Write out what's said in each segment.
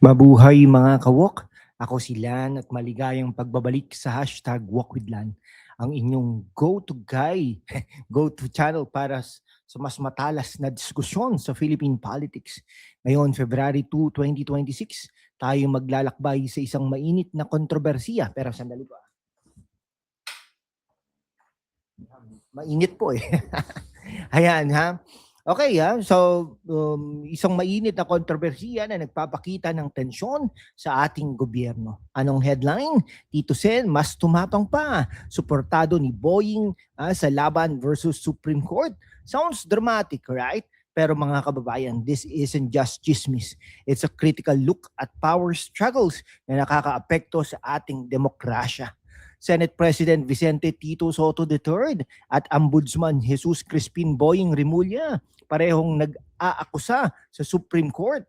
Mabuhay mga kawok! Ako si Lan at maligayang pagbabalik sa hashtag #WalkWithLan, ang inyong go-to guy, go-to channel para sa mas matalas na diskusyon sa Philippine politics. Ngayon, February 2, 2026, tayo maglalakbay sa isang mainit na kontrobersiya. Pero sandali pa. Mainit po eh. Ayan ha. Okay ha. So, isang mainit na kontrobersiya na nagpapakita ng tensyon sa ating gobyerno. Anong headline? Tito Sen, mas tumapang pa. Suportado ni Boying sa laban versus Supreme Court. Sounds dramatic, right? Pero mga kababayan, this isn't just chismis. It's a critical look at power struggles na nakakaapekto sa ating demokrasya. Senate President Vicente Tito Soto III at Ombudsman Jesus Crispin Boying Rimulya parehong nag-aakusa sa Supreme Court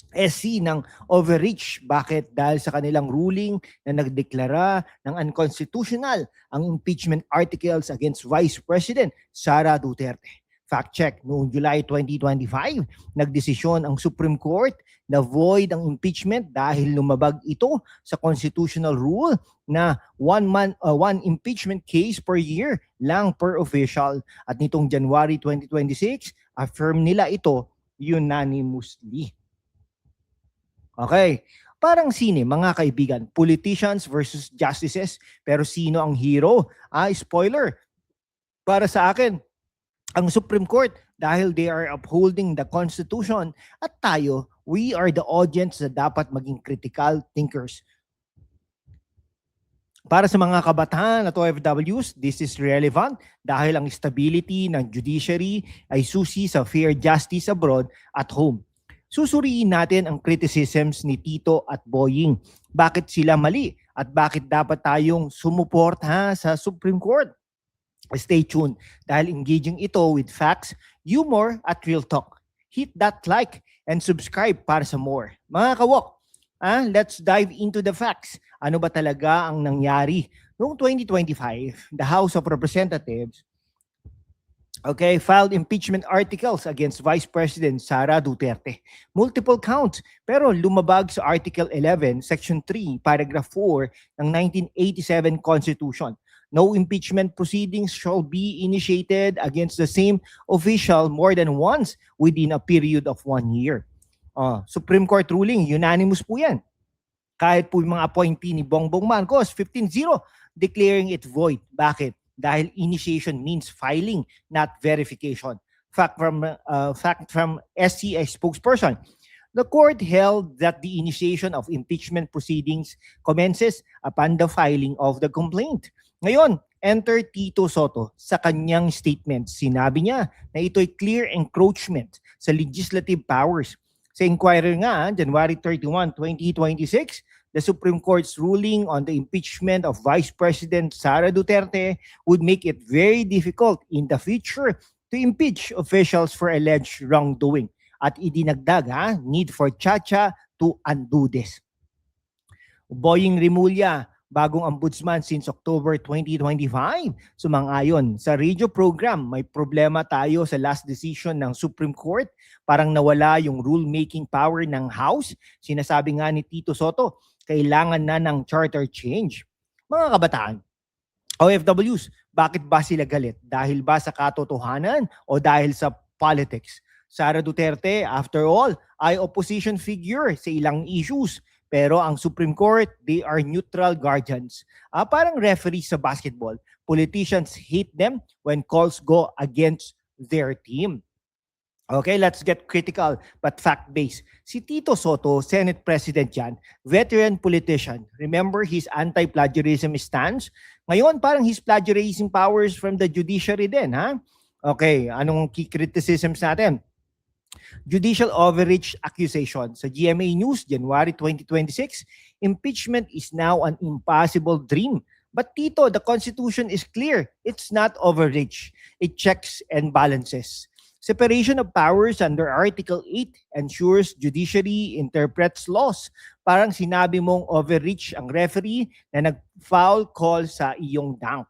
SC ng overreach. Bakit? Dahil sa kanilang ruling na nagdeklara ng unconstitutional ang impeachment articles against Vice President Sara Duterte. Fact check, noong July 2025, nagdesisyon ang Supreme Court na void ang impeachment dahil lumabag ito sa constitutional rule na one impeachment case per year lang per official. At nitong January 2026, affirm nila ito unanimously. Okay, parang sine mga kaibigan, politicians versus justices, pero sino ang hero? Spoiler, para sa akin, ang Supreme Court, dahil they are upholding the Constitution, at tayo, we are the audience na dapat maging critical thinkers. Para sa mga kabataan at OFWs, this is relevant dahil ang stability ng judiciary ay susi sa fair justice abroad at home. Susuriin natin ang criticisms ni Tito at Boying. Bakit sila mali at bakit dapat tayong sumuporta sa Supreme Court? Stay tuned dahil engaging ito with facts, humor at real talk. Hit that like and subscribe para sa more. Mga kawok, let's dive into the facts. Ano ba talaga ang nangyari? Noong 2025, the House of Representatives filed impeachment articles against Vice President Sara Duterte. Multiple counts, pero lumabag sa Article 11, Section 3, Paragraph 4 ng 1987 Constitution. No impeachment proceedings shall be initiated against the same official more than once within a period of 1 year. Supreme Court ruling, unanimous po yan. Kahit po yung mga appointee ni Bongbong Marcos, 15-0, declaring it void. Bakit? Dahil initiation means filing, not verification. Fact from SCA spokesperson. The court held that the initiation of impeachment proceedings commences upon the filing of the complaint. Ngayon, enter Tito Soto sa kanyang statement. Sinabi niya na ito'y clear encroachment sa legislative powers. Sa inquiry nga, January 31, 2026, the Supreme Court's ruling on the impeachment of Vice President Sara Duterte would make it very difficult in the future to impeach officials for alleged wrongdoing. At idinagdag, need for Chacha to undo this. Boying Rimulya, bagong ombudsman since October 2025. Sumang-ayon sa radio program, may problema tayo sa last decision ng Supreme Court. Parang nawala yung rulemaking power ng House. Sinasabi nga ni Tito Soto, kailangan na ng charter change. Mga kabataan, OFWs, bakit ba sila galit? Dahil ba sa katotohanan o dahil sa politics? Sara Duterte, after all, ay opposition figure sa ilang issues. Pero ang Supreme Court, they are neutral guardians. Parang referee sa basketball. Politicians hate them when calls go against their team. Okay, let's get critical but fact-based. Si Tito Soto, Senate President yan, veteran politician. Remember his anti-plagiarism stance? Ngayon, parang his plagiarizing powers from the judiciary din, ha? Okay, anong key criticisms natin? Judicial overreach accusation. Sa GMA News, January 2026, impeachment is now an impossible dream. But Tito, the Constitution is clear. It's not overreach. It checks and balances. Separation of powers under Article 8 ensures judiciary interprets laws. Parang sinabi mong overreach ang referee na nag-foul call sa iyong dunk.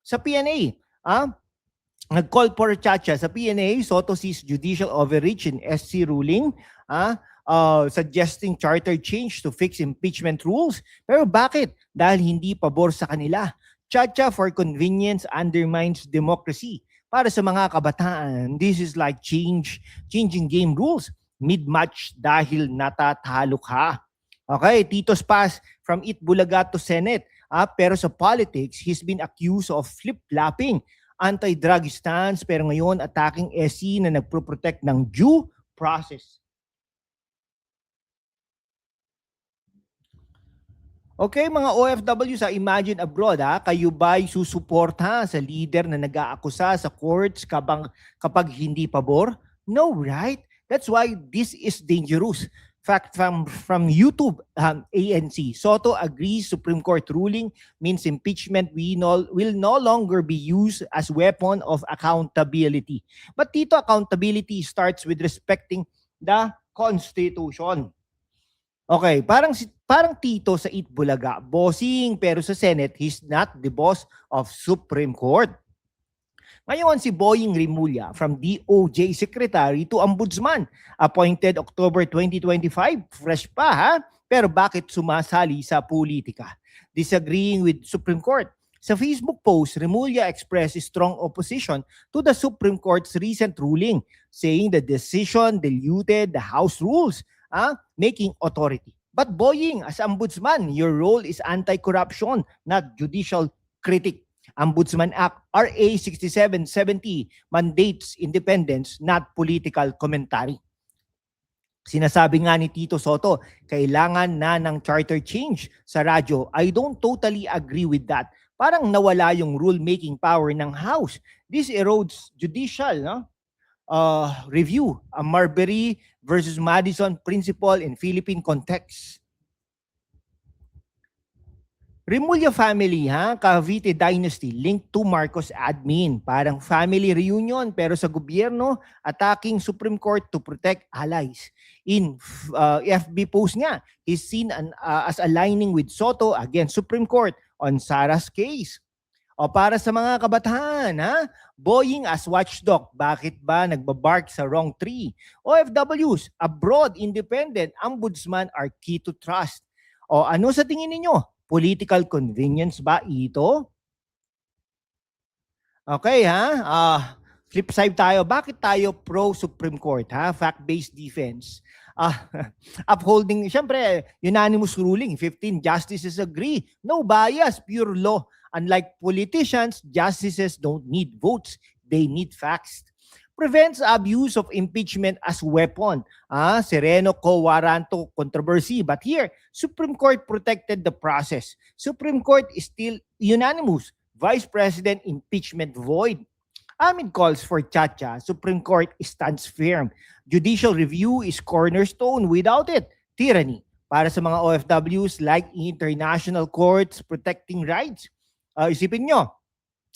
Sa PNA, nag-call for Chacha sa PNA, Soto sees judicial overreach in SC ruling suggesting charter change to fix impeachment rules. Pero bakit? Dahil hindi pabor sa kanila. Chacha for convenience undermines democracy. Para sa mga kabataan, this is like changing game rules mid-match dahil natatalo ka. Okay, Tito's pass from Itbulaga to Senate. Pero sa politics, he's been accused of flip-flopping, anti-drug stance, pero ngayon attacking SC na nagpro-protect ng due process. Okay, mga OFW sa Imagine Abroad, kayo ba'y susuporta sa leader na nag-aakusa sa courts kapag hindi pabor? No, right? That's why this is dangerous. Fact from YouTube, ANC, Soto agrees Supreme Court ruling means impeachment will no longer be used as weapon of accountability. But dito, accountability starts with respecting the Constitution. Okay, parang Tito sa Itbulaga, bossing, pero sa Senate, he's not the boss of Supreme Court. Ngayon si Boying Rimulya from DOJ Secretary to Ombudsman, appointed October 2025, fresh pa pero bakit sumasali sa politika? Disagreeing with Supreme Court. Sa Facebook post, Rimulya expressed strong opposition to the Supreme Court's recent ruling, saying the decision diluted the House rules, making authority. But Boying, as ombudsman, your role is anti-corruption, not judicial critic. Ombudsman Act RA 6770 mandates independence, not political commentary. Sinasabi nga ni Tito Soto, kailangan na ng charter change sa radyo. I don't totally agree with that. Parang nawala yung rule-making power ng House. This erodes judicial review. A Marbury versus Madison principle in Philippine context. Rimulya family, Cavite dynasty linked to Marcos admin. Parang family reunion pero sa gobyerno attacking Supreme Court to protect allies. In FB post niya, he's seen as aligning with Soto against Supreme Court on Sara's case. O para sa mga kabataan, Boying as watchdog, bakit ba nagbabark sa wrong tree? OFWs, abroad, independent, ombudsman are key to trust. O ano sa tingin ninyo? Political convenience ba ito? Okay, flip side tayo. Bakit tayo pro-Supreme Court, Fact-based defense. Upholding, syempre, unanimous ruling. 15 justices agree. No bias, pure law. Unlike politicians, justices don't need votes. They need facts. Prevents abuse of impeachment as weapon. Sereno Quo Warranto controversy. But here, Supreme Court protected the process. Supreme Court is still unanimous. Vice President impeachment void. Amid calls for Chacha, Supreme Court stands firm. Judicial review is cornerstone. Without it, tyranny. Para sa mga OFWs like international courts protecting rights. Isipin nyo,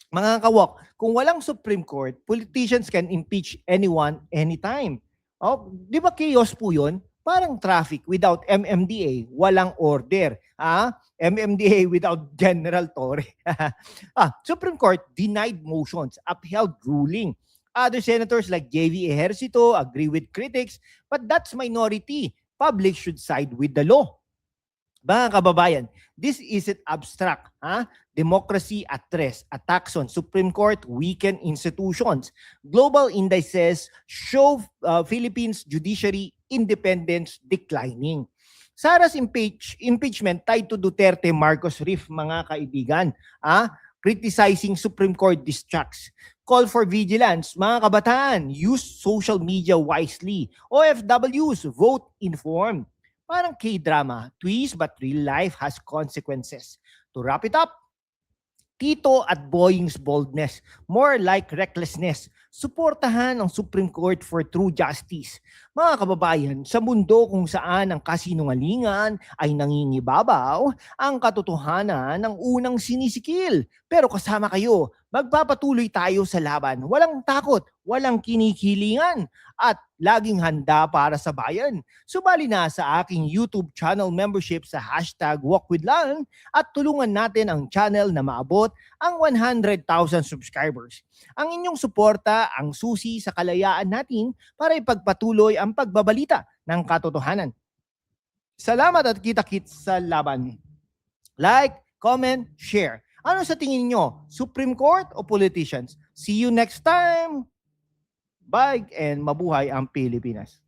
mga kawok, kung walang Supreme Court, politicians can impeach anyone, anytime. Di ba chaos po yun? Parang traffic without MMDA, walang order. MMDA without General Torre. Supreme Court denied motions, upheld ruling. Other senators like JV Ejercito agree with critics, but that's minority. Public should side with the law. Mga kababayan, this isn't abstract. Democracy at rest. Attacks on Supreme Court weaken institutions. Global indices show Philippines judiciary independence declining. Sara's impeachment tied to Duterte Marcos rift, mga kaibigan. Criticizing Supreme Court distracts. Call for vigilance. Mga kabataan, use social media wisely. OFWs, vote informed. Parang K-drama, twist but real life has consequences. To wrap it up, Tito at Boying's boldness, more like recklessness. Suportahan ang Supreme Court for true justice. Mga kababayan, sa mundo kung saan ang kasinungalingan ay nangingibabaw, ang katotohanan ang unang sinisikil. Pero kasama kayo, Magpapatuloy tayo sa laban. Walang takot, walang kinikilingan, at laging handa para sa bayan. Sumali na sa aking YouTube channel membership sa #WalkWithLan at tulungan natin ang channel na maabot ang 100,000 subscribers. Ang inyong suporta ang susi sa kalayaan natin para ipagpatuloy ang pagbabalita ng katotohanan. Salamat at kita-kits sa laban. Like, comment, share. Ano sa tingin nyo? Supreme Court o politicians? See you next time! Bye and mabuhay ang Pilipinas.